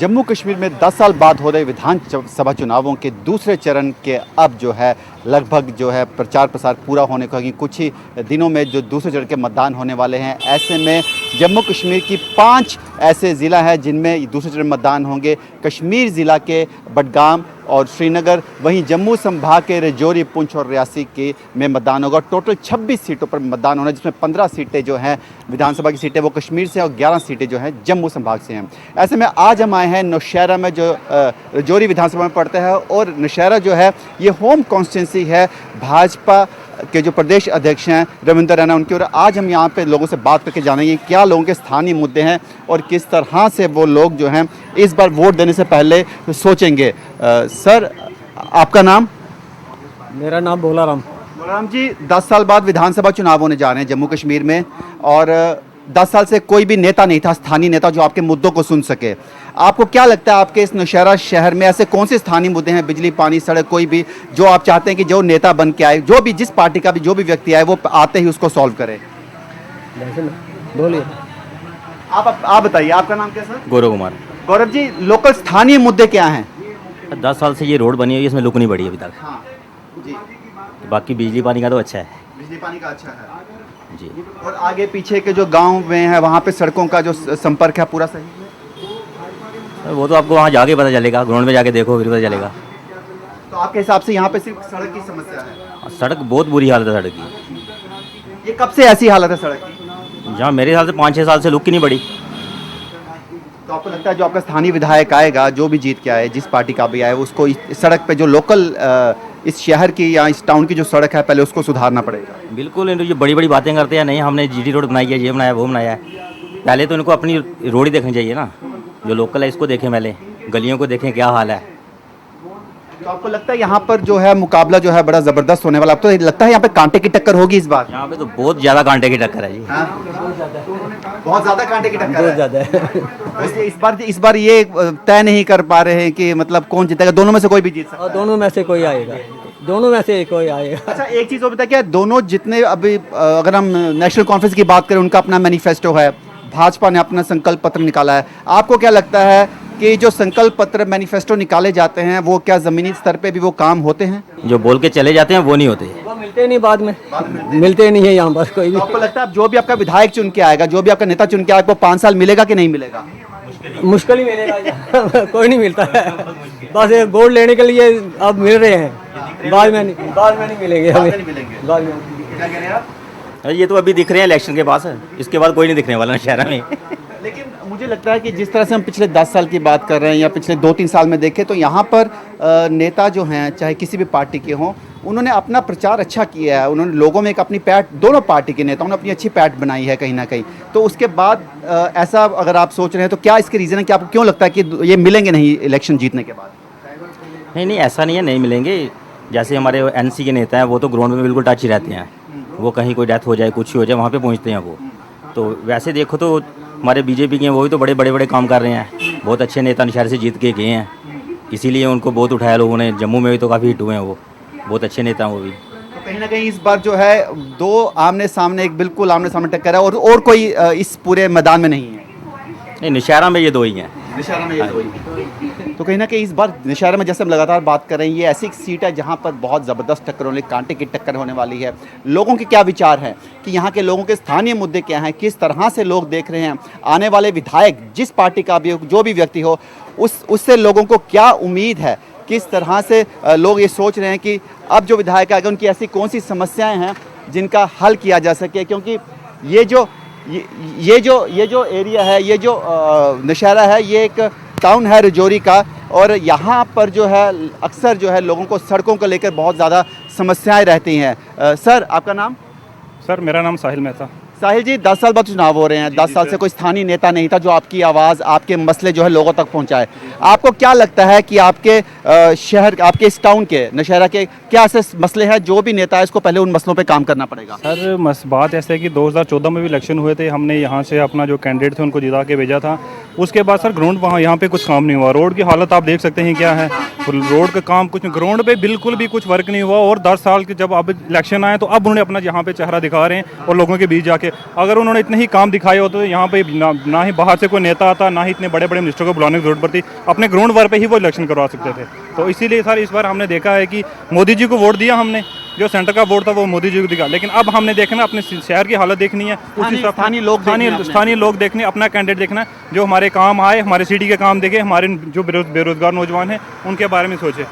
जम्मू कश्मीर में 10 साल बाद हो रहे विधानसभा चुनावों के दूसरे चरण के अब जो है लगभग जो है प्रचार प्रसार पूरा होने को है कि कुछ ही दिनों में जो दूसरे चरण के मतदान होने वाले हैं। ऐसे में जम्मू कश्मीर की 5 ऐसे ज़िला हैं जिनमें दूसरे चरण मतदान होंगे। कश्मीर ज़िला के बडगाम और श्रीनगर, वहीं जम्मू संभाग के रजौरी, पुंछ और रियासी के में मतदान होगा। टोटल 26 सीटों पर मतदान होना है, जिसमें 15 सीटें जो हैं विधानसभा की सीटें वो कश्मीर से और 11 सीटें जो हैं जम्मू संभाग से हैं। ऐसे में आज हम आए हैं नौशहरा में, जो रजौरी विधानसभा में पड़ता है, और नौशहरा जो है ये होम कॉन्स्टिट्यूंसी है भाजपा के जो प्रदेश अध्यक्ष हैं रविंद्र रैना उनकी। और आज हम यहाँ पे लोगों से बात करके जानेंगे क्या लोगों के स्थानीय मुद्दे हैं और किस तरह से वो लोग जो हैं इस बार वोट देने से पहले सोचेंगे। सर, आपका नाम? मेरा नाम भोलाराम। भोलाराम जी, 10 साल बाद विधानसभा चुनाव होने जा रहे हैं जम्मू कश्मीर में, और 10 साल से कोई भी नेता नहीं था, स्थानीय नेता जो आपके मुद्दों को सुन सके। आपको क्या लगता है आपके इस नौशहरा शहर में ऐसे कौन से स्थानीय मुद्दे हैं, बिजली, पानी, सड़क, कोई भी, जो आप चाहते हैं कि जो नेता बन के आए, जो भी जिस पार्टी का भी जो भी व्यक्ति आए वो आते ही उसको सॉल्व करे? बोलिए। आप बताइए, आपका नाम क्या सर? गौरव कुमार। गौरव जी, लोकल स्थानीय मुद्दे क्या हैं? 10 साल से ये रोड बनी हुई है, इसमें लुक नहीं बढ़ी अभी तक। हाँ जी। बाकी बिजली पानी का तो अच्छा है बिजली पानी का अच्छा है जी। और आगे पीछे के जो गांव में है वहाँ पे सड़कों का जो संपर्क है पूरा सही है? वो तो आपको वहाँ जाके पता चलेगा, ग्राउंड में जाके देखो फिर पता चलेगा। तो आपके हिसाब से यहाँ पे सिर्फ सड़क की समस्या है? सड़क बहुत बुरी हालत है सड़क की। ये कब से ऐसी हालत है सड़क की? जहाँ मेरे हिसाब से 5-6 साल से लुक ही नहीं बढ़ी। तो आपको लगता है जो आपका स्थानीय विधायक आएगा, जो भी जीत के आए, जिस पार्टी का भी आए, उसको इस सड़क पे जो लोकल इस शहर की या इस टाउन की जो सड़क है पहले उसको सुधारना पड़ेगा? बिल्कुल, ये बड़ी बड़ी बातें करते हैं, नहीं हमने जीटी रोड बनाई है, ये बनाया वो बनाया है। पहले तो इनको अपनी रोड ही देखनी चाहिए ना, जो लोकल है इसको देखें, पहले गलियों को देखें क्या हाल है। तो आपको लगता है यहाँ पर जो है मुकाबला जो है बड़ा ज़बरदस्त होने वाला? अब तो लगता है यहाँ पे कांटे की टक्कर होगी इस बार? यहाँ पे तो बहुत ज़्यादा कांटे की टक्कर है जी। बहुत ज़्यादा कांटे की टक्कर है। ज़्यादा है। तो इसलिए इस बार ये तय नहीं कर पा रहे हैं कि मतलब कौन जीतेगा, दोनों में से कोई भी जीत सकता है? दोनों में से कोई आएगा, दोनों में से कोई आएगा। अच्छा, एक चीज़ और बताइए, क्या दोनों जितने अभी अगर हम नेशनल कॉन्फ्रेंस की बात करें, उनका अपना मैनिफेस्टो है, भाजपा ने अपना संकल्प पत्र निकाला है, आपको क्या लगता है कि जो संकल्प पत्र मैनिफेस्टो निकाले जाते हैं वो क्या ज़मीनी स्तर पे भी वो काम होते हैं? जो बोल के चले जाते हैं वो नहीं होते, वो मिलते नहीं बाद में मिलते नहीं है यहाँ पर कोई भी। तो आपको लगता है जो भी आपका विधायक चुन के आएगा, जो भी आपका नेता चुन के आएगा, वो 5 साल मिलेगा कि नहीं मिलेगा? मुश्किल ही मिलेगा। कोई नहीं मिलता है, बस ये वोट लेने के लिए अब मिल रहे हैं, बाद में नहीं मिलेंगे अभी। बाद में क्या कह रहे हैं आप? ये तो अभी दिख रहे हैं इलेक्शन के पास, इसके बाद कोई नहीं दिखने वाला शहर में। लेकिन मुझे लगता है कि जिस तरह से हम पिछले 10 साल की बात कर रहे हैं या पिछले 2-3 साल में देखें तो यहाँ पर नेता जो हैं चाहे किसी भी पार्टी के हों, उन्होंने अपना प्रचार अच्छा किया है, उन्होंने लोगों में एक अपनी पैठ, दोनों पार्टी के नेताओं ने अपनी अच्छी पैठ बनाई है कहीं ना कहीं। तो उसके बाद ऐसा अगर आप सोच रहे हैं तो क्या इसके रीज़न है कि आपको क्यों लगता है कि ये मिलेंगे नहीं इलेक्शन जीतने के बाद? नहीं, ऐसा नहीं है, नहीं मिलेंगे। जैसे हमारे एनसी के नेता हैं वो तो ग्राउंड में बिल्कुल टच ही रहते हैं, वो कहीं कोई डेथ हो जाए, कुछ ही हो जाए, वहाँ पे पहुँचते हैं वो। तो वैसे देखो तो हमारे बीजेपी के हैं, वो भी तो बड़े काम कर रहे हैं, बहुत अच्छे नेता शहर से जीत के गए हैं, इसीलिए उनको बहुत उठाया लोगों ने। जम्मू में भी तो काफ़ी हिट हुए हैं, वो बहुत अच्छे नेता हैं वो भी। तो कहीं ना कहीं इस बार जो है दो आमने सामने, एक बिल्कुल आमने सामने टक्कर है, और कोई इस पूरे मैदान में नहीं है? नहीं, नौशहरा में ये दो ही हैं। नौशहरा में ये दो ही। तो कहीं ना कहीं इस बार नौशहरा में, जैसे हम लगातार बात कर रहे हैं, ये ऐसी एक सीट है जहां पर बहुत ज़बरदस्त टक्कर होने, कांटे की टक्कर होने वाली है। लोगों के क्या विचार हैं कि यहाँ के लोगों के स्थानीय मुद्दे क्या हैं, किस तरह से लोग देख रहे हैं आने वाले विधायक, जिस पार्टी का भी हो, जो भी व्यक्ति हो, उससे लोगों को क्या उम्मीद है, किस तरह से लोग ये सोच रहे हैं कि अब जो विधायक आएगा उनकी ऐसी कौन सी समस्याएं हैं जिनका हल किया जा सके। क्योंकि ये जो एरिया है, ये जो नौशहरा है, ये एक टाउन है रजौरी का, और यहाँ पर जो है अक्सर जो है लोगों को सड़कों को लेकर बहुत ज़्यादा समस्याएं रहती हैं। सर, आपका नाम? सर, मेरा नाम साहिल मेहता। साहिल जी, 10 साल बाद चुनाव हो रहे हैं, 10 साल से कोई स्थानीय नेता नहीं था जो आपकी आवाज़, आपके मसले जो है लोगों तक पहुंचाए। आपको क्या लगता है कि आपके शहर, आपके इस टाउन के नौशहरा के क्या ऐसे मसले हैं जो भी नेता है इसको पहले उन मसलों पे काम करना पड़ेगा? सर, बात ऐसे है कि 2014 में भी इलेक्शन हुए थे, हमने यहाँ से अपना जो कैंडिडेट थे उनको जिता के भेजा था। उसके बाद सर ग्राउंड वहाँ यहाँ पे कुछ काम नहीं हुआ। रोड की हालत आप देख सकते हैं क्या है, रोड का काम कुछ ग्राउंड पे बिल्कुल भी कुछ वर्क नहीं हुआ। और 10 साल के जब अब इलेक्शन आए तो अब उन्होंने अपना यहाँ पे चेहरा दिखा रहे हैं और लोगों के बीच जाके। अगर उन्होंने इतने ही काम दिखाए होते तो यहाँ पे ना ही बाहर से कोई नेता आता, ना ही इतने बड़े बड़े मिनिस्टर को बुलाने की जरूरत पड़ती, अपने ग्राउंड वर्क पे ही वो इलेक्शन करवा सकते थे। तो इसीलिए सर इस बार हमने देखा है कि मोदी जी को वोट दिया हमने, जो सेंटर का वोट था वो मोदी जी को दिखा, लेकिन अब हमने देखना अपने शहर की हालत देखनी है, उस हिसाब स्थानीय लोग देखने, अपना कैंडिडेट देखना जो हमारे काम आए, हमारे सिटी के काम देखे, हमारे जो बेरोजगार नौजवान हैं उनके बारे में सोचे।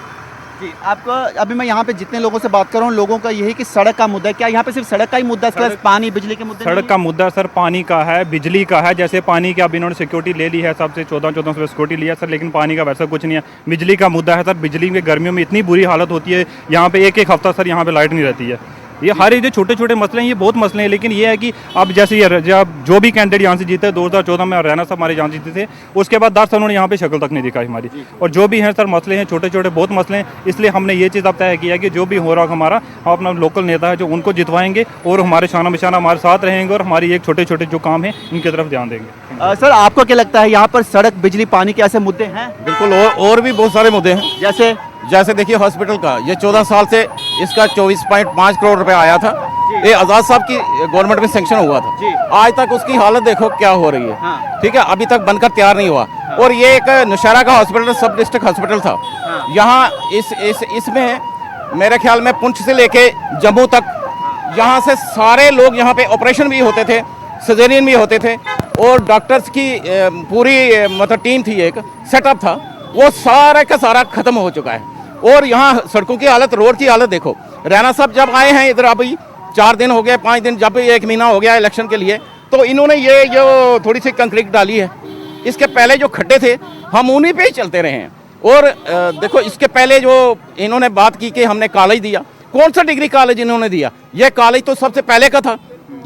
जी, आपको अभी मैं यहाँ पे जितने लोगों से बात कर रहा हूँ, लोगों का यही कि सड़क का मुद्दा है। क्या यहाँ पे सिर्फ सड़क का ही मुद्दा है, पानी बिजली के मुद्दे? सड़क का मुद्दा सर पानी का है, बिजली का है। जैसे पानी की अब इन्होंने सिक्योरिटी ले ली है, सबसे 1400 सिक्योरिटी लिया सर, लेकिन पानी का वैसा कुछ नहीं है। बिजली का मुद्दा है सर, बिजली में गर्मियों में इतनी बुरी हालत होती है, यहाँ पे एक हफ्ता सर यहाँ पे लाइट नहीं रहती है। ये हर एक जो छोटे छोटे मसले हैं, ये बहुत मसले हैं, लेकिन ये है कि अब जैसे ये जब जो भी कैंडिडेट यहाँ से जीते 2014 में, और रैना साहब हमारे यहाँ जीते थे, उसके बाद 10 साल उन्होंने यहाँ पे शक्ल तक नहीं दिखाई हमारी। और जो भी हैं सर मसले हैं, छोटे छोटे बहुत मसले हैं, इसलिए हमने ये चीज़ अब तय किया है कि जो भी हो रहा हमारा, हम अपना लोकल नेता है जो उनको जितवाएंगे और हमारे शाना बिशाना हमारे साथ रहेंगे और हमारी एक छोटे छोटे जो काम है उनकी तरफ ध्यान देंगे। सर आपको क्या लगता है यहाँ पर सड़क बिजली पानी के ऐसे मुद्दे हैं? बिल्कुल, और भी बहुत सारे मुद्दे हैं। जैसे देखिए हॉस्पिटल का, ये 14 साल से इसका 24.5 करोड़ रुपए आया था, ये आज़ाद साहब की गवर्नमेंट में सेंक्शन हुआ था। आज तक उसकी हालत देखो क्या हो रही है। ठीक है, अभी तक बनकर तैयार नहीं हुआ। और ये एक नौशहरा का हॉस्पिटल, सब डिस्ट्रिक्ट हॉस्पिटल था। यहाँ इसमें मेरे ख्याल में पुंछ से लेके जम्मू तक, यहाँ से सारे लोग यहाँ पे ऑपरेशन भी होते थे, सर्जरियन भी होते थे, और डॉक्टर्स की पूरी मतलब टीम थी, एक सेटअप था, वो सारा का सारा खत्म हो चुका है। और यहाँ सड़कों की हालत, रोड की हालत देखो। रैना साहब जब आए हैं इधर, अभी 4 दिन हो गए, 5 दिन, जब 1 महीना हो गया इलेक्शन के लिए, तो इन्होंने ये जो थोड़ी सी कंक्रीट डाली है, इसके पहले जो खड्डे थे हम उन्हीं पे ही चलते रहे हैं। और देखो इसके पहले जो इन्होंने बात की कि हमने कॉलेज दिया, कौन सा डिग्री कॉलेज इन्होंने दिया? ये कॉलेज तो सबसे पहले का था,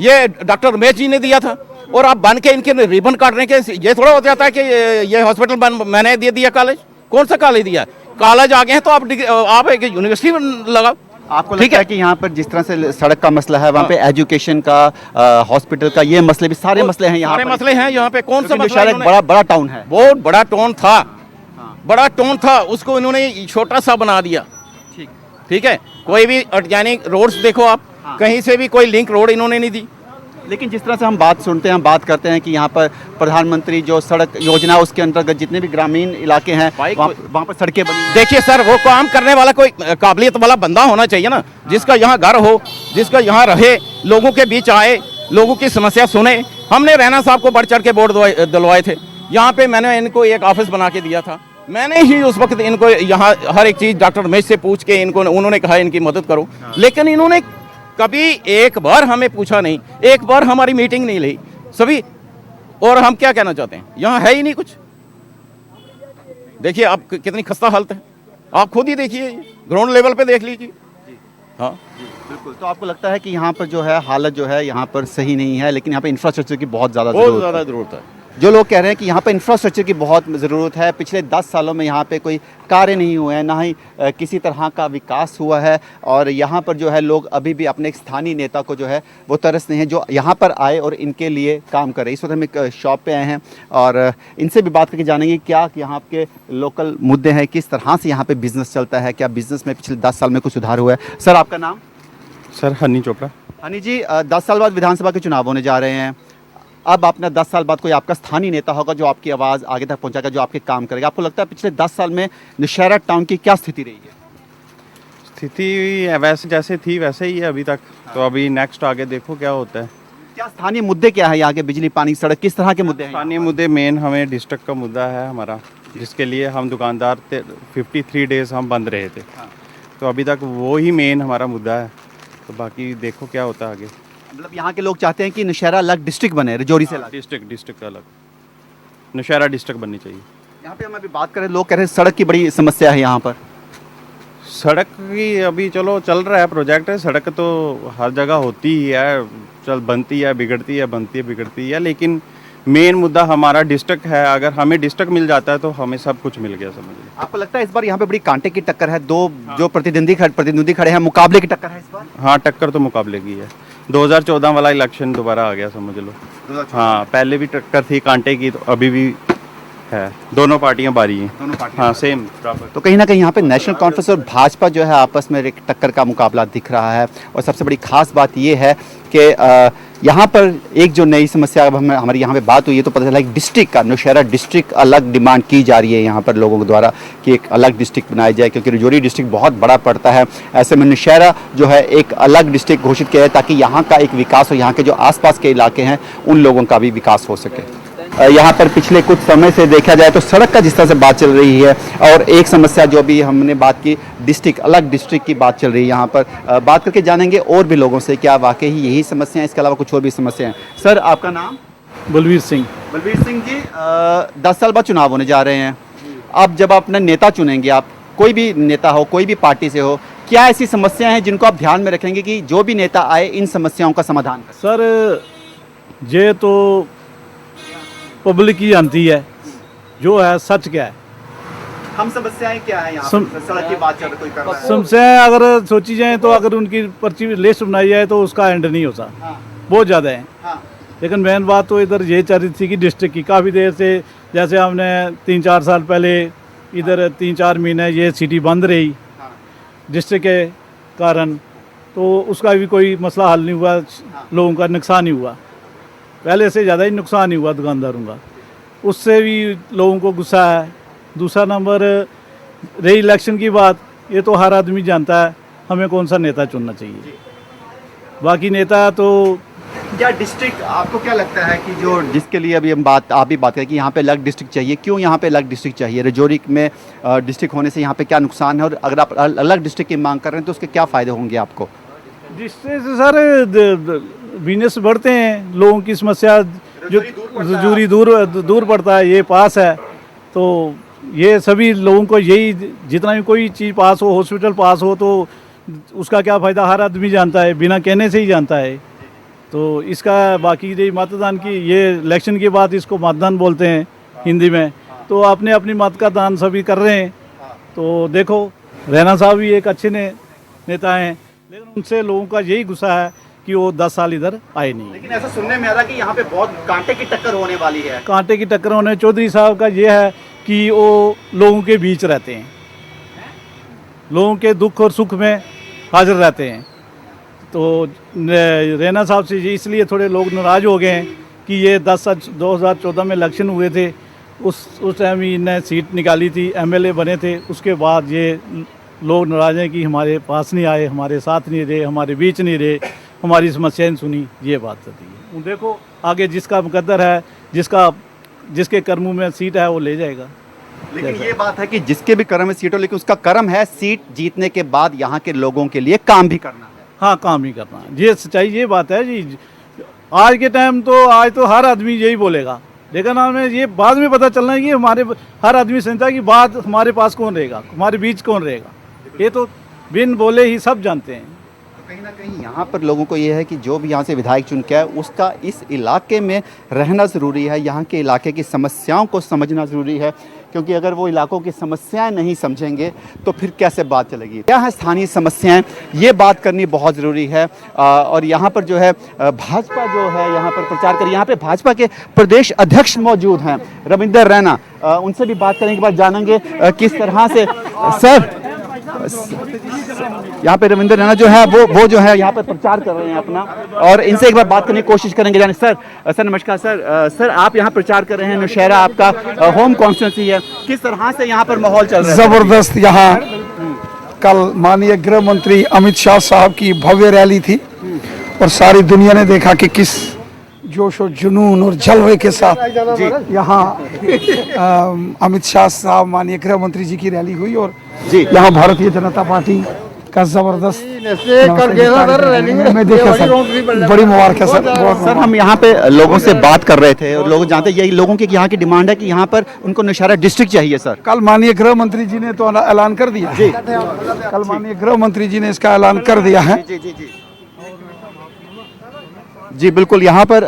ये डॉक्टर रमेश जी ने दिया था। और आप बन के इनके रिबन काटने के, ये थोड़ा हो जाता है कि ये हॉस्पिटल मैंने दे दिया कॉलेज? कौन सा कॉलेज दिया? कॉलेज आ गए हैं तो आप एक यूनिवर्सिटी लगाओ। आपको लगता है कि यहाँ पर जिस तरह से सड़क का मसला है, वहाँ पे एजुकेशन का, हॉस्पिटल का, ये मसले भी सारे मसले हैं यहाँ पर? मसले हैं यहाँ पे। कौन सा मसला? बड़ा टाउन है, बहुत बड़ा टाउन था, बड़ा टाउन था, उसको इन्होंने छोटा सा बना दिया। ठीक है, कोई भी ऑर्गेनिक रोड्स देखो आप, कहीं से भी कोई लिंक रोड इन्होंने नहीं दी। लेकिन जिस तरह से हम बात सुनते हैं, हम बात करते हैं कि यहाँ पर प्रधानमंत्री जो सड़क योजना, उसके अंतर्गत जितने भी ग्रामीण इलाके हैं वहाँ पर सड़कें बनी। देखिए सर, वो काम करने वाला कोई काबिलियत वाला बंदा होना चाहिए ना, जिसका यहाँ घर हो, जिसका यहाँ रहे, लोगों के बीच आए, लोगों की समस्या सुने। हमने रैना साहब को बढ़ चढ़ के वोट दिलवाए थे। यहाँ पे मैंने इनको एक ऑफिस बना के दिया था, मैंने ही उस वक्त इनको यहाँ हर एक चीज़ डॉक्टर रमेश से पूछ के इनको, उन्होंने कहा इनकी मदद करो। लेकिन इन्होंने कभी एक बार हमें पूछा नहीं, एक बार हमारी मीटिंग नहीं ली सभी। और हम क्या कहना चाहते हैं, यहाँ है ही नहीं कुछ। देखिए आप कितनी खस्ता हालत है, आप खुद ही देखिए, ग्राउंड लेवल पे देख लीजिए। हाँ बिल्कुल। तो आपको लगता है कि यहाँ पर जो है हालत जो है यहाँ पर सही नहीं है, लेकिन यहाँ पे इंफ्रास्ट्रक्चर की बहुत ज़्यादा ज़रूरत है। जो लोग कह रहे हैं कि यहाँ पर इंफ्रास्ट्रक्चर की बहुत ज़रूरत है, पिछले 10 सालों में यहाँ पे कोई कार्य नहीं हुए हैं, ना ही किसी तरह का विकास हुआ है, और यहाँ पर जो है लोग अभी भी अपने एक स्थानीय नेता को जो है वो तरसते हैं जो यहाँ पर आए और इनके लिए काम करे। इस वक्त हम एक शॉप पे आए हैं और इनसे भी बात करके जानेंगे क्या यहाँ के लोकल मुद्दे हैं, किस तरह से यहाँ पर बिज़नेस चलता है, क्या बिज़नेस में पिछले 10 साल में कुछ सुधार हुआ है। सर आपका नाम? सर हनी चोपड़ा। हनी जी, 10 साल बाद विधानसभा के चुनाव होने जा रहे हैं। अब आपने 10 साल बाद कोई आपका स्थानीय नेता होगा जो आपकी आवाज़ आगे तक पहुंचाएगा, जो आपके काम करेगा। आपको लगता है पिछले 10 साल में नौशहरा टाउन की क्या स्थिति रही है? स्थिति वैसे जैसे थी वैसे ही है अभी तक। तो अभी नेक्स्ट आगे देखो क्या होता है। क्या स्थानीय मुद्दे क्या है यहाँ के? बिजली, पानी, सड़क, किस तरह के मुद्दे हैं? स्थानीय मुद्दे मेन हमें डिस्ट्रिक्ट का मुद्दा है हमारा, जिसके लिए हम दुकानदार 53 डेज हम बंद रहे थे। तो अभी तक वो ही मेन हमारा मुद्दा है। तो बाकी देखो क्या होता है आगे। मतलब यहाँ के लोग चाहते हैं कि नौशहरा अलग डिस्ट्रिक्ट बने, रजौरी से अलग। डिस्ट्रिक्ट अलग, नौशहरा डिस्ट्रिक्ट बननी चाहिए। यहाँ पे हम अभी बात करें, लोग कह रहे हैं सड़क की बड़ी समस्या है यहाँ पर। सड़क की अभी चलो चल रहा है प्रोजेक्ट है, सड़क तो हर जगह होती ही है, चल बनती है बिगड़ती है, बनती है बिगड़ती है, लेकिन मेन मुद्दा हमारा डिस्ट्रिक्ट है। अगर हमें डिस्ट्रिक्ट मिल जाता है तो हमें सब कुछ मिल गया, समझ लीजिए। आपको लगता है इस बार यहाँ पे बड़ी कांटे की टक्कर है? दो जो प्रतिद्वंदी खड़े हैं, मुकाबले की टक्कर है इस बार? हाँ, टक्कर तो मुकाबले की है। 2014 वाला इलेक्शन दोबारा आ गया, समझ लो। हाँ, पहले भी टक्कर थी कांटे की, तो अभी भी है, दोनों पार्टियां बारी हैं, दोनों पार्टियां। हाँ सेम बराबर। तो कहीं ना कहीं यहाँ पे नेशनल कॉन्फ्रेंस और भाजपा जो है आपस में एक टक्कर का मुकाबला दिख रहा है। और सबसे बड़ी खास बात ये है कि यहाँ पर एक जो नई समस्या अब हमारी यहाँ पे बात हुई है तो पता चला कि डिस्ट्रिक्ट का नौशहरा डिस्ट्रिक्ट अलग डिमांड की जा रही है यहाँ पर लोगों के द्वारा कि एक अलग डिस्ट्रिक्ट बनाया जाए, क्योंकि रजौरी डिस्ट्रिक्ट बहुत बड़ा पड़ता है। ऐसे में नौशहरा जो है एक अलग डिस्ट्रिक्ट घोषित किया है ताकि यहाँ का एक विकास हो, यहाँ के जो आसपास के इलाके हैं उन लोगों का भी विकास हो सके। यहाँ पर पिछले कुछ समय से देखा जाए तो सड़क का जिस तरह से बात चल रही है और एक समस्या जो भी हमने बात की डिस्ट्रिक्ट अलग डिस्ट्रिक्ट की बात चल रही है, यहाँ पर बात करके जानेंगे और भी लोगों से क्या वाकई यही समस्या है, इसके अलावा कुछ और भी समस्या हैं। सर आपका नाम? बलवीर सिंह। बलवीर सिंह जी, 10 साल बाद चुनाव होने जा रहे हैं। अब जब अपना नेता चुनेंगे, आप कोई भी नेता हो कोई भी पार्टी से हो, क्या ऐसी समस्याएं हैं जिनको आप ध्यान में रखेंगे कि जो भी नेता आए इन समस्याओं का समाधान करें? सर ये तो पब्लिक ही जानती है जो है सच क्या है। हम समस्याएं क्या है यहाँ सम- पर? सड़क की बात चल रही, कोई कर रहा है। समस्याएं अगर सोची जाए तो अगर उनकी पर्ची लिस्ट बनाई जाए तो उसका एंड नहीं होता, हाँ, बहुत ज़्यादा है। हाँ, लेकिन मेन बात तो इधर ये चल रही थी कि डिस्ट्रिक्ट की काफ़ी देर से, जैसे हमने 3-4 साल पहले इधर 3-4 महीने ये सिटी बंद रही हाँ, डिस्ट्रिक्ट के कारण, तो उसका भी कोई मसला हल नहीं हुआ, लोगों का नुकसान ही हुआ, पहले से ज़्यादा ही नुकसान ही हुआ दुकानदारों का, उससे भी लोगों को गुस्सा है। दूसरा नंबर रही इलेक्शन की बात, ये तो हर आदमी जानता है हमें कौन सा नेता चुनना चाहिए। बाकी नेता तो क्या डिस्ट्रिक्ट आपको क्या लगता है कि जो जिसके लिए अभी हम आप भी बात करें कि यहाँ पे अलग डिस्ट्रिक्ट चाहिए, क्यों यहाँ पे अलग डिस्ट्रिक्ट चाहिए? रजौरी में डिस्ट्रिक्ट होने से यहाँ पे क्या नुकसान है और अगर आप अलग डिस्ट्रिक्ट की मांग कर रहे हैं तो उसके क्या फ़ायदे होंगे आपको? जिससे सर बिजनेस बढ़ते हैं, लोगों की समस्या जो रजौरी दूर पड़ता है, ये पास है, तो ये सभी लोगों को यही, जितना भी कोई चीज़ पास हो, हॉस्पिटल पास हो, तो उसका क्या फ़ायदा हर आदमी जानता है, बिना कहने से ही जानता है। तो इसका बाकी ये मतदान की, ये इलेक्शन के बाद इसको मतदान बोलते हैं हिंदी में, तो अपने अपनी मत का दान सभी कर रहे हैं। तो देखो रैना साहब भी एक अच्छे नेता हैं, लेकिन उनसे लोगों का यही गुस्सा है कि वो 10 साल इधर आए नहीं। लेकिन ऐसा सुनने में आ रहा है कि यहाँ पे बहुत कांटे की टक्कर होने वाली है। कांटे की टक्कर होने, चौधरी साहब का ये है कि वो लोगों के बीच रहते हैं, लोगों के दुख और सुख में हाजिर रहते हैं। तो रैना साहब से इसलिए थोड़े लोग नाराज़ हो गए हैं कि ये 2014 में इलेक्शन हुए थे, उस टाइम ही इन्हें सीट निकाली थी, एमएलए बने थे, उसके बाद ये लोग नाराज़ हैं कि हमारे पास नहीं आए, हमारे साथ नहीं रहे, हमारे बीच नहीं रहे, हमारी समस्याएं सुनी, ये बात होती है। देखो आगे जिसका मुकद्दर है, जिसके कर्मों में सीट है वो ले जाएगा। लेकिन ये बात है कि जिसके भी कर्म में सीट हो, लेकिन उसका कर्म है सीट जीतने के बाद यहाँ के लोगों के लिए काम भी करना है। हाँ, काम ही करना है, ये सच्चाई, ये बात है जी। आज के टाइम तो आज तो हर आदमी यही बोलेगा, लेकिन हमें ये बाद में पता चलना है कि हमारे हर आदमी समझता है कि बाद हमारे पास कौन रहेगा, हमारे बीच कौन रहेगा, ये तो बिन बोले ही सब जानते हैं। कहीं ना कहीं यहाँ पर लोगों को ये है कि जो भी यहाँ से विधायक चुन के आए उसका इस इलाके में रहना ज़रूरी है, यहाँ के इलाके की समस्याओं को समझना ज़रूरी है, क्योंकि अगर वो इलाकों की समस्याएं नहीं समझेंगे तो फिर कैसे बात चलेगी। क्या है स्थानीय समस्याएं, ये बात करनी बहुत ज़रूरी है। और यहाँ पर जो है भाजपा जो है यहाँ पर प्रचार कर, यहाँ पे भाजपा के प्रदेश अध्यक्ष मौजूद हैं रविंदर रैना, उनसे भी बात करने के बाद जानेंगे किस तरह से। सर यहाँ पे रविंदर रैना जो है वो जो है यहाँ पर प्रचार कर रहे हैं अपना, और इनसे एक बार बात करने की कोशिश करेंगे। जाने सर नमस्कार सर आप यहाँ प्रचार कर रहे हैं, नौशहरा आपका होम कॉन्स्टिट्यूंसी है, किस तरह से यहाँ पर माहौल चल रहा है? जबरदस्त। यहाँ कल माननीय गृह मंत्री अमित शाह साहब की भव्य रैली थी और सारी दुनिया ने देखा कि किस जोश और जुनून और जलवे के साथ यहाँ अमित शाह साहब माननीय गृह मंत्री जी की रैली हुई और यहाँ भारतीय जनता पार्टी का जबरदस्त मैं देखा सर, बड़ी मुबारक है सर हम यहाँ पे लोगों से बात कर रहे थे और लोग जानते हैं यही लोगों की यहाँ की डिमांड है कि यहाँ पर उनको नौशहरा डिस्ट्रिक्ट चाहिए। सर कल माननीय गृह मंत्री जी ने तो ऐलान कर दिया है, कल माननीय गृह मंत्री जी ने इसका ऐलान कर दिया है। जी बिल्कुल, यहाँ पर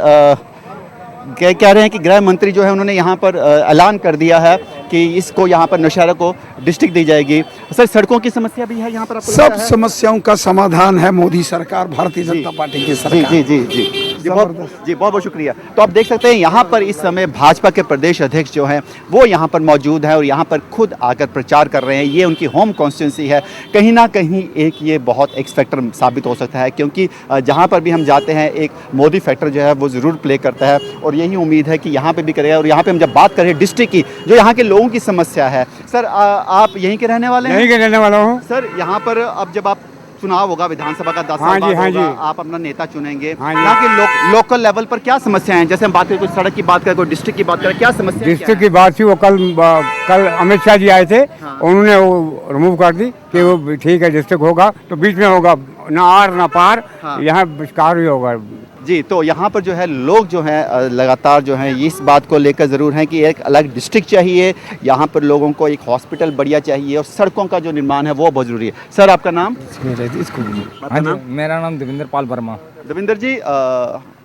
कह रहे हैं कि गृह मंत्री जो है उन्होंने यहाँ पर ऐलान कर दिया है कि इसको यहाँ पर नौशहरा को डिस्ट्रिक्ट दी जाएगी। सर सड़कों की समस्या भी है यहाँ पर, आपको सब समस्याओं का समाधान है मोदी सरकार, भारतीय जनता पार्टी की सरकार। जी जी बहुत बहुत शुक्रिया। तो आप देख सकते हैं यहाँ पर इस समय भाजपा के प्रदेश अध्यक्ष जो हैं वो यहाँ पर मौजूद हैं और यहाँ पर खुद आकर प्रचार कर रहे हैं। ये उनकी होम कॉन्स्टिट्यूंसी है। कहीं ना कहीं एक ये बहुत एक्स फैक्टर साबित हो सकता है, क्योंकि जहाँ पर भी हम जाते हैं एक मोदी फैक्टर जो है वो ज़रूर प्ले करता है और यही उम्मीद है कि यहाँ पर भी करेगा। और यहाँ पर हम जब बात करें डिस्ट्रिक्ट की, जो यहाँ के लोगों की समस्या है, सर आप यहीं के रहने वाले हैं? यहीं के रहने वाला हूँ सर यहाँ पर अब जब आप चुनाव होगा विधानसभा का 10 हाँ साल जी, बाद हाँ होगा, जी। आप अपना नेता चुनेंगे। हाँ जी। यहाँ के लोकल लेवल पर क्या समस्याएं हैं? जैसे हम बात करें कोई सड़क की बात करें, कोई डिस्ट्रिक्ट की बात करें, क्या समस्या डिस्ट्रिक्ट की बात थी, वो कल अमित शाह जी आए थे, उन्होंने वो रिमूव कर दी कि वो ठीक है डिस्ट्रिक्ट होगा तो बीच में होगा, ना आर ना पार, यहाँ विस्कार भी होगा। जी, तो यहाँ पर जो है लोग जो हैं लगातार जो हैं इस बात को लेकर ज़रूर हैं कि एक अलग डिस्ट्रिक्ट चाहिए, यहाँ पर लोगों को एक हॉस्पिटल बढ़िया चाहिए और सड़कों का जो निर्माण है वो बहुत ज़रूरी है। सर आपका नाम? हाँ जी, मेरा नाम देवेंद्र पाल वर्मा। देवेंद्र जी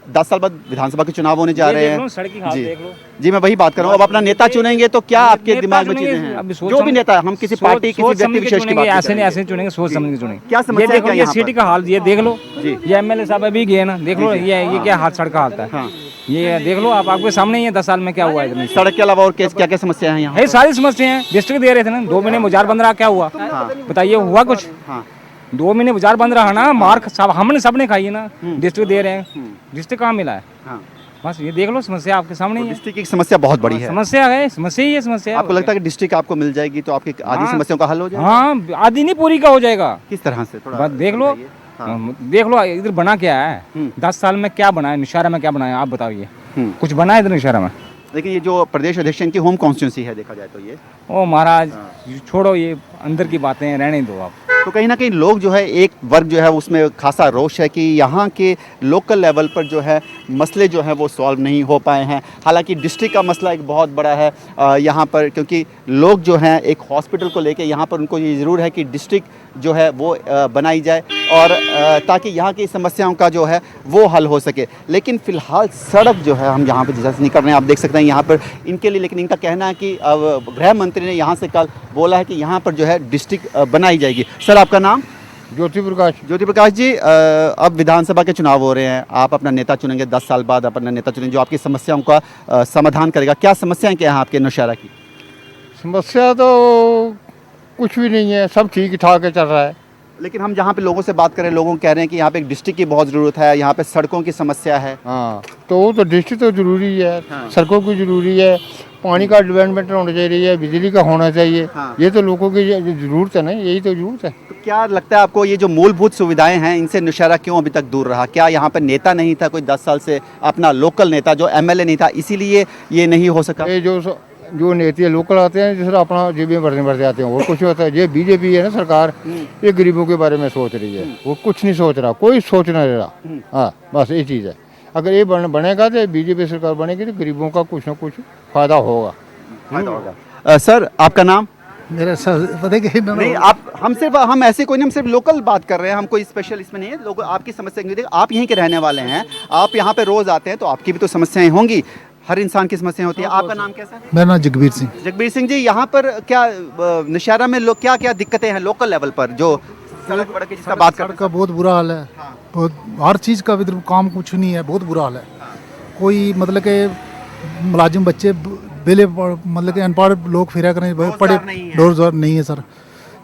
10 साल बाद विधानसभा के चुनाव होने जा रहे हैं। सड़क की हालत जी देख लो। जी, मैं वही बात कर रहा हूँ। अब अपना नेता चुनेंगे तो क्या आपके दिमाग में चीजें हैं? जो भी नेता, हम किसी पार्टी किसी व्यक्ति विशेष की बात नहीं ऐसे कर नहीं, रहे। ऐसे चुनेंगे, सोच समझ के चुनेंगे। क्या समस्या ये है देखो, क्या ये यहाँ सिटी पर? का हाल ये देख लो, जी। ये एमएलए साहब अभी गए ना, देख लो ये क्या हाथ सड़क का हालत है। हाँ। ये देख लो आप, आपके सामने ही है 10 साल में क्या हुआ है। सड़क के अलावा और क्या क्या समस्या है यहाँ? है सारी समस्या है। डिस्ट्रिक्ट दे रहे थे ना, 2 महीने मुजार बंद रहा, क्या हुआ बताइए, हुआ कुछ? हाँ 2 महीने मुजार बंद रहा ना, मार्क सब हमने सबने खाई है ना, डिस्ट्रिक्ट दे रहे हैं, डिस्ट्रिक्ट कहाँ मिला है? हाँ। बस ये देख लो, समस्या आपके सामने ही है। डिस्ट्रिक्ट की समस्या बहुत बड़ी है। समस्या है, समस्या ही है, समस्या है। आपको लगता है कि डिस्ट्रिक्ट आपको मिल जाएगी तो आपकी आधी हाँ। समस्याओं का हल हो जाएगा? हाँ, आधी नहीं पूरी का हो जाएगा। किस तरह से? थोड़ा बस देख लो, बताइए। हाँ। देख लो इधर बना क्या है, 10 साल में क्या बना है, निशारा में क्या बना है, आप बताइए। हम्म। कुछ बना है इधर निशारा में? लेकिन ये जो प्रदेश अध्यक्ष इनकी होम कॉन्स्टिट्यूंसी है देखा जाए तो ये, ओ महाराज छोड़ो, ये अंदर की बातें रहने दो आप। तो कहीं ना कहीं लोग जो है एक वर्ग जो है उसमें खासा रोष है कि यहाँ के लोकल लेवल पर जो है मसले जो हैं वो सॉल्व नहीं हो पाए हैं। हालांकि डिस्ट्रिक्ट का मसला एक बहुत बड़ा है यहाँ पर, क्योंकि लोग जो हैं एक हॉस्पिटल को लेके यहाँ पर उनको ये ज़रूर है कि डिस्ट्रिक्ट जो है वो बनाई जाए और ताकि यहाँ की समस्याओं का जो है वो हल हो सके। लेकिन फ़िलहाल सड़क जो है हम यहाँ पर जैसे निकल रहे हैं, आप देख सकते हैं यहाँ पर इनके लिए, लेकिन इनका कहना है कि गृह मंत्री ने यहाँ से कल बोला है कि यहाँ पर जो है डिस्ट्रिक्ट बनाई जाएगी। सर आपका नाम? ज्योति प्रकाश। ज्योति प्रकाश जी, अब विधानसभा के चुनाव हो रहे हैं, आप अपना नेता चुनेंगे, 10 साल बाद अपना नेता चुनेंगे जो आपकी समस्याओं का समाधान करेगा। क्या समस्याएं क्या हैं आपके नौशहरा की? समस्या तो कुछ भी नहीं है, सब ठीक ठाक चल रहा है। लेकिन हम जहाँ पे लोगों से बात करें, लोगों कह रहे हैं कि यहाँ पे एक डिस्ट्रिक्ट की बहुत ज़रूरत है, यहाँ पे सड़कों की समस्या है। हाँ, तो वो तो डिस्ट्रिक्ट तो जरूरी है, हाँ। सड़कों की जरूरी है, पानी का डेवलपमेंट होना चाहिए, बिजली का होना चाहिए। हाँ। ये तो लोगों की ज़रूरत है ना, यही तो ज़रूरत है। तो क्या लगता है आपको ये जो मूलभूत सुविधाएं हैं इनसे नौशहरा क्यों अभी तक दूर रहा? क्या यहाँ पे नेता नहीं था कोई 10 साल से, अपना लोकल नेता जो एमएलए नहीं था, इसीलिए ये नहीं हो सका? ये जो नेता लोकल आते हैं, जिस अपना जेबें भरते आते हैं, और कुछ होता है। ये बीजेपी है ना सरकार, ये गरीबों के बारे में सोच रही है, वो कुछ नहीं सोच रहा, कोई सोच नहीं रहा। हाँ, बस ये चीज़ है। अगर ये बनेगा तो बीजेपी सरकार बनेगी तो गरीबों का कुछ ना कुछ फायदा होगा। सर आपका नाम? मेरा पता नहीं, आप हम ऐसे कोई नहीं, हम सिर्फ लोकल बात कर रहे हैं, हम कोई स्पेशल इसमें नहीं है। लोग आपकी समस्या नहीं, आप यहीं के रहने वाले हैं, आप यहाँ पे रोज आते हैं तो आपकी भी तो समस्याएं होंगी, हर इंसान की समस्या होती है। आपका नाम कैसा है? मेरा नाम जगबीर सिंह। जगबीर सिंह जी, यहाँ पर क्या नौशहरा में लोग क्या क्या दिक्कतें हैं लोकल लेवल पर जो सड़क वड़क की जिसका बात सड़क का बहुत बुरा हाल है, बहुत हर चीज़ का इधर काम कुछ नहीं है, बहुत बुरा हाल है। कोई मतलब के मुलाजिम बच्चे बेले मतलब के अनपढ़ लोग फिरा करें, पढ़े रोजगार नहीं है सर।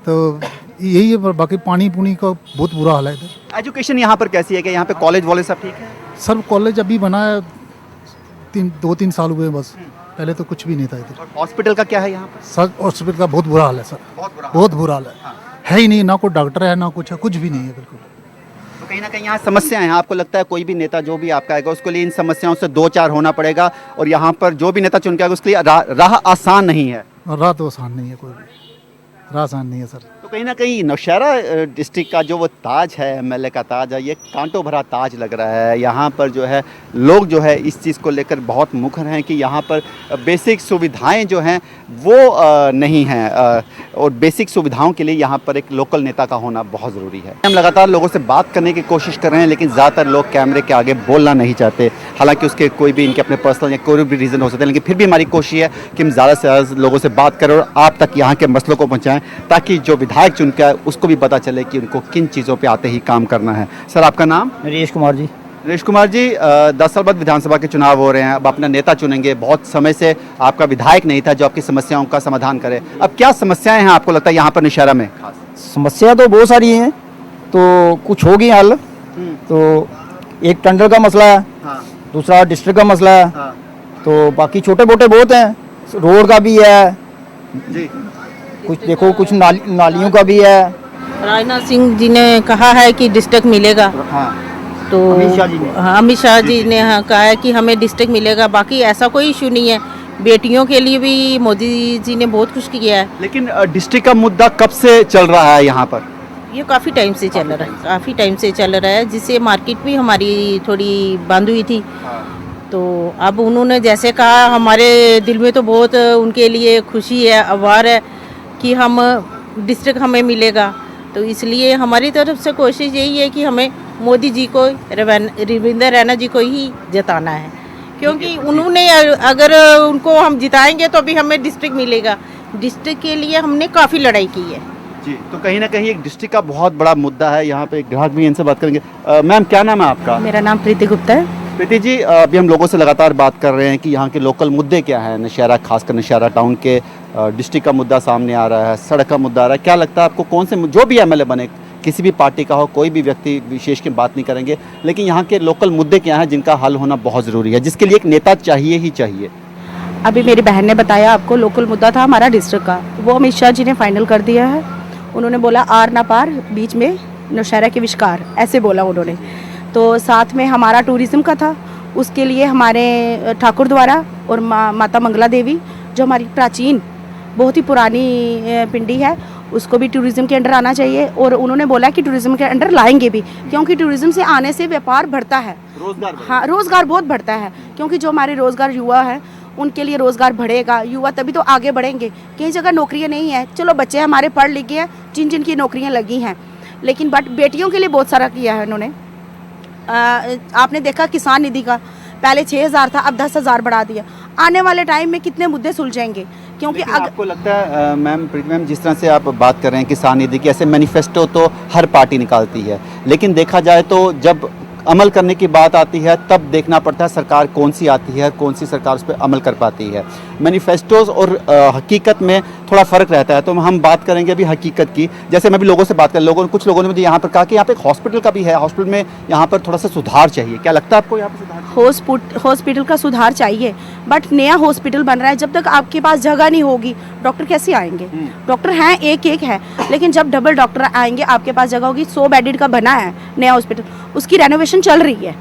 तो यही है, बाकी पानी पुनी का बहुत बुरा हाल है इधर। एजुकेशन यहाँ पर कैसी है कि यहाँ पे कॉलेज वॉलेज सब ठीक है? सर कॉलेज अभी बना है, 2-3 साल हुए बस, पहले तो कुछ भी नहीं था इधर। और हॉस्पिटल का क्या है यहाँ पर? सर हॉस्पिटल का बहुत बुरा हाल है सर, बहुत बुरा हाल है ही नहीं, ना कोई डॉक्टर है ना कुछ है, कुछ भी नहीं है बिल्कुल। तो कहीं ना कहीं यहाँ समस्या है। आपको लगता है कोई भी नेता जो भी आपका आएगा उसके लिए इन समस्याओं से 2-4 होना पड़ेगा, और यहाँ पर जो भी नेता चुन के आएगा उसके लिए राह आसान नहीं है? राह तो आसान नहीं है, कोई भी राह आसान नहीं है सर। तो कहीं ना कहीं नौशहरा डिस्ट्रिक्ट का जो वो ताज है, एमएलए का ताज है, ये कांटों भरा ताज लग रहा है। यहाँ पर जो है लोग जो है इस चीज़ को लेकर बहुत मुखर हैं कि यहाँ पर बेसिक सुविधाएं जो हैं वो नहीं हैं, और बेसिक सुविधाओं के लिए यहाँ पर एक लोकल नेता का होना बहुत ज़रूरी है। हम लगातार लोगों से बात करने की कोशिश कर रहे हैं, लेकिन ज़्यादातर लोग कैमरे के आगे बोलना नहीं चाहते। हालांकि उसके कोई भी इनके अपने पर्सनल या कोई भी रीज़न हो सकते हैं, लेकिन फिर भी हमारी कोशिश है कि हम ज़्यादा से ज़्यादा लोगों से बात करें और आप तक यहाँ के मसलों को पहुँचाएँ, ताकि जो विधायक चुन के आए उसको भी पता चले कि उनको किन चीज़ों पे आते ही काम करना है। सर आपका नाम? नरेश कुमार जी। नरेश कुमार जी, 10 साल बाद विधानसभा के चुनाव हो रहे हैं, अब अपना नेता चुनेंगे। बहुत समय से आपका विधायक नहीं था जो आपकी समस्याओं का समाधान करे। अब क्या समस्याएं हैं आपको लगता है यहाँ पर नौशहरा में खास? समस्या तो बहुत सारी हैं, तो कुछ होगी हल। तो एक टेंडर का मसला है, हाँ, दूसरा डिस्ट्रिक्ट का मसला है, हाँ, तो बाकी छोटे मोटे बहुत हैं, रोड का भी है, जी, कुछ देखो कुछ नालियों का भी है। राजनाथ सिंह जी ने कहा है कि डिस्ट्रिक्ट मिलेगा, हाँ, तो अमित शाह जी ने। हाँ, अमित शाह जी ने हाँ कहा है कि हमें डिस्ट्रिक्ट मिलेगा। बाकी ऐसा कोई इशू नहीं है। बेटियों के लिए भी मोदी जी ने बहुत कुछ किया है। लेकिन डिस्ट्रिक्ट का मुद्दा कब से चल रहा है यहाँ पर? ये काफ़ी टाइम से चल रहा है, काफ़ी टाइम से चल रहा है, जिससे मार्केट भी हमारी थोड़ी बंद हुई थी। तो अब उन्होंने जैसे कहा, हमारे दिल में तो बहुत उनके लिए खुशी है, आभार है कि हम डिस्ट्रिक्ट हमें मिलेगा। तो इसलिए हमारी तरफ से कोशिश यही है कि हमें मोदी जी को, रविंद्र रैना जी को ही जिताना है, क्योंकि उन्होंने अगर उनको हम जिताएंगे तो अभी हमें डिस्ट्रिक्ट मिलेगा। डिस्ट्रिक्ट के लिए हमने काफ़ी लड़ाई की है जी। तो कहीं ना कहीं एक डिस्ट्रिक्ट का बहुत बड़ा मुद्दा है। यहाँ पे एक ग्राहक भी, इनसे बात करेंगे। मैम, क्या नाम है आपका? मेरा नाम प्रीति गुप्ता है। प्रीति जी, अभी हम लोगों से लगातार बात कर रहे हैं कि यहाँ के लोकल मुद्दे क्या हैं। नौशहरा, खासकर नौशहरा टाउन के डिस्ट्रिक्ट का मुद्दा सामने आ रहा है, सड़क का मुद्दा आ रहा है। क्या लगता है आपको, कौन से जो भी एमएलए बने, किसी भी पार्टी का हो, कोई भी व्यक्ति विशेष की बात नहीं करेंगे, लेकिन यहाँ के लोकल मुद्दे क्या हैं जिनका हल होना बहुत ज़रूरी है, जिसके लिए एक नेता चाहिए ही चाहिए? अभी मेरी बहन ने बताया आपको, लोकल मुद्दा था हमारा डिस्ट्रिक्ट का, वो अमित शाह जी ने फाइनल कर दिया है। उन्होंने बोला आर ना पार, बीच में नौशहरा के विष्कार, ऐसे बोला उन्होंने। तो साथ में हमारा टूरिज़्म का था, उसके लिए हमारे ठाकुर द्वारा और माता मंगला देवी, जो हमारी प्राचीन बहुत ही पुरानी पिंडी है, उसको भी टूरिज़्म के अंडर आना चाहिए। और उन्होंने बोला कि टूरिज़्म के अंडर लाएंगे भी, क्योंकि टूरिज़्म से आने से व्यापार बढ़ता है, हाँ, रोज़गार बहुत बढ़ता है। क्योंकि जो हमारे रोज़गार युवा हैं, उनके लिए रोज़गार बढ़ेगा, युवा तभी तो आगे बढ़ेंगे। कई जगह नौकरियां नहीं है, चलो बच्चे हमारे पढ़ लिख गए हैं, जिन जिन की नौकरियां लगी हैं, लेकिन बट बेटियों के लिए बहुत सारा किया है उन्होंने। आपने देखा किसान निधि का, पहले 6,000 था, अब 10,000 बढ़ा दिया। आने वाले टाइम में कितने मुद्दे सुलझेंगे, क्योंकि आपको लगता है मैम, प्रीति मैम, जिस तरह से आप बात कर रहे हैं किसान निधि की, ऐसे मैनिफेस्टो तो हर पार्टी निकालती है, लेकिन देखा जाए तो जब अमल करने की बात आती है तब देखना पड़ता है सरकार कौन सी आती है, कौन सी सरकार उस पर अमल कर पाती है। मैनिफेस्टोज और हकीकत में थोड़ा फ़र्क रहता है। तो हम बात करेंगे अभी हकीकत की। जैसे मैं भी लोगों से बात कर, कुछ लोगों ने मुझे यहाँ पर कहा कि यहाँ पे एक हॉस्पिटल का भी है, हॉस्पिटल में यहाँ पर थोड़ा सा सुधार चाहिए। क्या लगता है आपको यहाँ पर सुधार? हॉस्पिटल का सुधार चाहिए, बट नया हॉस्पिटल बन रहा है, जब तक आपके पास जगह नहीं होगी, डॉक्टर कैसे आएंगे? डॉक्टर हैं एक है, लेकिन जब डबल डॉक्टर आएंगे, आपके पास जगह होगी। 100 बेडेड का बना है नया हॉस्पिटल, उसकी रेनोवेशन चल रही है।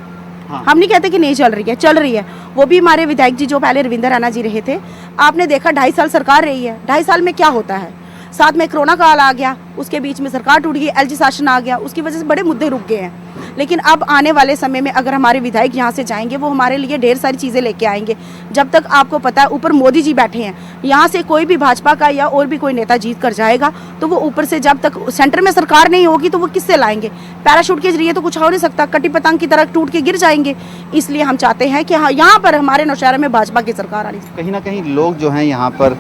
हाँ। हम नहीं कहते कि नहीं चल रही है, चल रही है। वो भी हमारे विधायक जी जो पहले रविंद्र रैना जी रहे थे, आपने देखा 2.5 साल सरकार रही है। 2.5 साल में क्या होता है? साथ में कोरोना काल आ गया, उसके बीच में सरकार टूट गई, एलजी शासन आ गया, उसकी वजह से बड़े मुद्दे रुक गए हैं। लेकिन अब आने वाले समय में अगर हमारे विधायक यहाँ से जाएंगे, वो हमारे लिए ढेर सारी चीज़ें लेके आएंगे। जब तक आपको पता है ऊपर मोदी जी बैठे हैं, यहाँ से कोई भी भाजपा का या और भी कोई नेता जीत कर जाएगा, तो वो ऊपर से जब तक सेंटर में सरकार नहीं होगी तो वो किससे लाएंगे? पैराशूट के जरिए तो कुछ हो नहीं सकता, कटी पतंग की तरह टूट के गिर जाएंगे। इसलिए हम चाहते हैं कि हाँ, यहाँ पर हमारे नौशहरा में भाजपा की सरकार आनी। कहीं ना कहीं लोग जो हैं यहाँ पर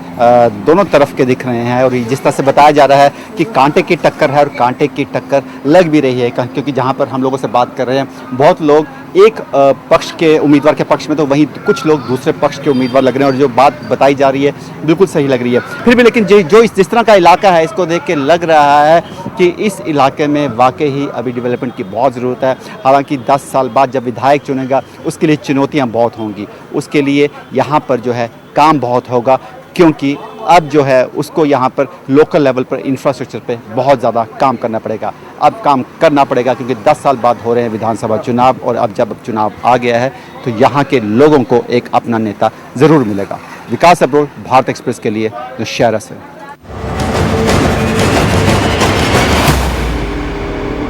दोनों तरफ के दिख रहे हैं, और जिस तरह से बताया जा रहा है कि कांटे की टक्कर है, और कांटे की टक्कर लग भी रही है, क्योंकि जहाँ पर हम लोगों से बात कर रहे हैं, बहुत लोग एक पक्ष के उम्मीदवार के पक्ष में, तो वहीं कुछ लोग दूसरे पक्ष के उम्मीदवार लग रहे हैं, और जो बात बताई जा रही है बिल्कुल सही लग रही है। फिर भी लेकिन जो जिस तरह का इलाका है, इसको देख के लग रहा है कि इस इलाके में वाकई ही अभी डेवलपमेंट की बहुत ज़रूरत है। हालांकि 10 साल बाद जब विधायक चुनेगा, उसके लिए चुनौतियाँ बहुत होंगी, उसके लिए यहाँ पर जो है काम बहुत होगा, क्योंकि अब जो है उसको यहाँ पर लोकल लेवल पर इंफ्रास्ट्रक्चर पे बहुत ज़्यादा काम करना पड़ेगा। अब काम करना पड़ेगा क्योंकि 10 साल बाद हो रहे हैं विधानसभा चुनाव, और अब जब चुनाव आ गया है तो यहाँ के लोगों को एक अपना नेता ज़रूर मिलेगा। विकास अब्रोल, भारत एक्सप्रेस के लिए नौशहरा से।